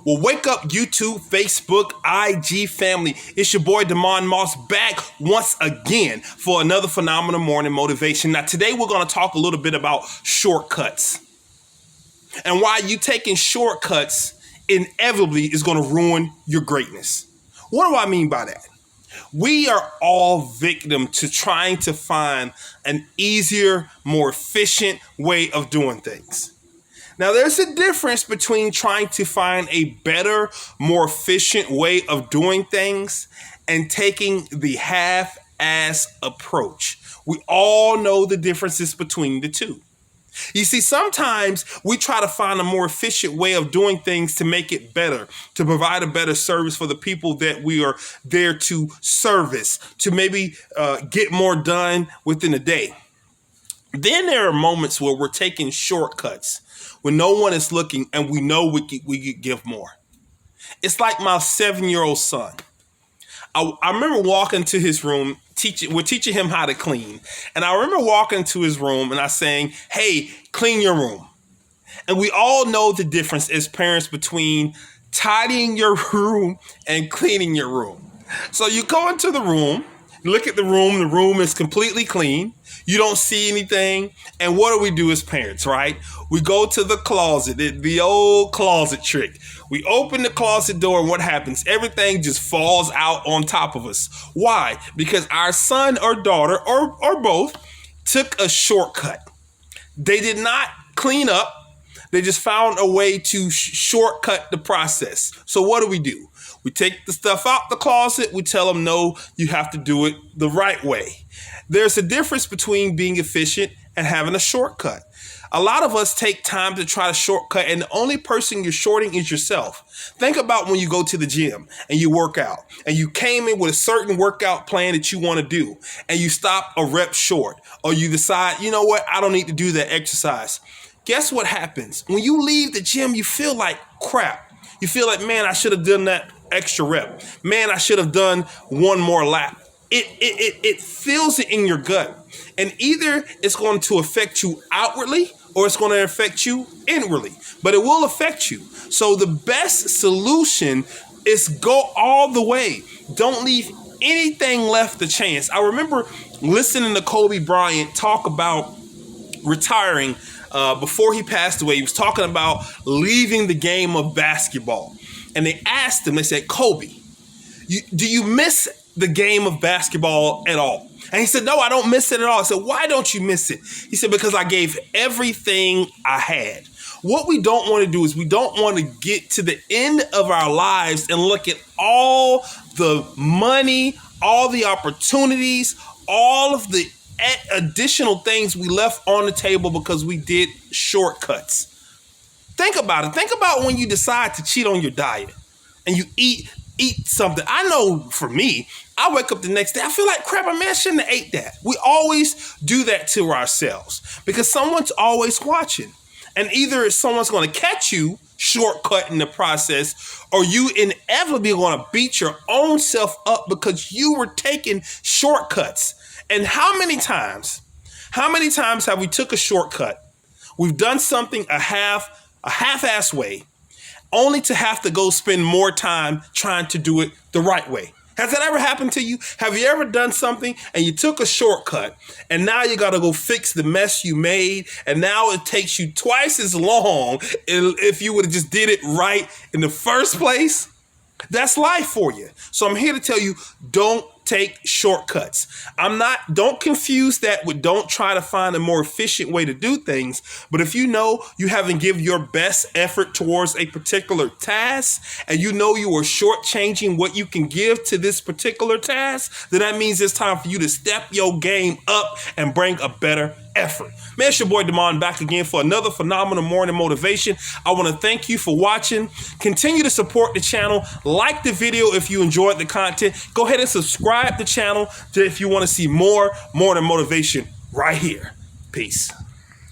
Well, wake up, YouTube, Facebook, IG family. It's your boy, Damon Moss, back once again for another phenomenal morning motivation. Now, today we're going to talk a little bit about shortcuts and why you taking shortcuts inevitably is going to ruin your greatness. What do I mean by that? We are all victim to trying to find an easier, more efficient way of doing things. Now, there's a difference between trying to find a better, more efficient way of doing things and taking the half-ass approach. We all know the differences between the two. You see, sometimes we try to find a more efficient way of doing things to make it better, to provide a better service for the people that we are there to service, to maybe get more done within a day. Then there are moments where we're taking shortcuts when no one is looking and we know we could give more. It's like my 7-year-old son. I remember walking to his room, we're teaching him how to clean. And I remember walking to his room and I saying, hey, clean your room. And we all know the difference as parents between tidying your room and cleaning your room. So you go into the room, look at the room is completely clean. You don't see anything. And what do we do as parents, right? We go to the closet, the old closet trick. We open the closet door and what happens? Everything just falls out on top of us. Why? Because our son or daughter or both took a shortcut. They did not clean up. They just found a way to shortcut the process. So what do? We take the stuff out the closet. We tell them, no, you have to do it the right way. There's a difference between being efficient and having a shortcut. A lot of us take time to try to shortcut, and the only person you're shorting is yourself. Think about when you go to the gym and you work out, and you came in with a certain workout plan that you want to do, and you stop a rep short, or you decide, you know what, I don't need to do that exercise. Guess what happens? When you leave the gym, you feel like crap. You feel like, man, I should have done that extra rep. Man, I should have done one more lap. It feels it in your gut. And either it's going to affect you outwardly or it's going to affect you inwardly. But it will affect you. So the best solution is go all the way. Don't leave anything left to chance. I remember listening to Kobe Bryant talk about retiring before he passed away. He was talking about leaving the game of basketball. And they asked him, they said, Kobe, do you miss the game of basketball at all? And he said, no, I don't miss it at all. I said, why don't you miss it? He said, because I gave everything I had. What we don't want to do is we don't want to get to the end of our lives and look at all the money, all the opportunities, all of the additional things we left on the table because we did shortcuts. Think about it. Think about when you decide to cheat on your diet and you eat something. I know for me, I wake up the next day, I feel like crap, I shouldn't have ate that. We always do that to ourselves because someone's always watching. And either someone's going to catch you shortcutting the process, or you inevitably going to beat your own self up because you were taking shortcuts. And how many times have we took a shortcut? We've done something a half-ass way, only to have to go spend more time trying to do it the right way. Has that ever happened to you? Have you ever done something and you took a shortcut and now you got to go fix the mess you made, and now it takes you twice as long if you would have just did it right in the first place? That's life for you. So I'm here to tell you, don't take shortcuts. Don't confuse that with don't try to find a more efficient way to do things. But if you know you haven't given your best effort towards a particular task and you know you are shortchanging what you can give to this particular task, then that means it's time for you to step your game up and bring a better effort. Man, it's your boy Damon back again for another phenomenal morning motivation. I want to thank you for watching. Continue to support the channel. Like the video if you enjoyed the content. Go ahead and subscribe to the channel if you want to see more morning motivation right here. Peace.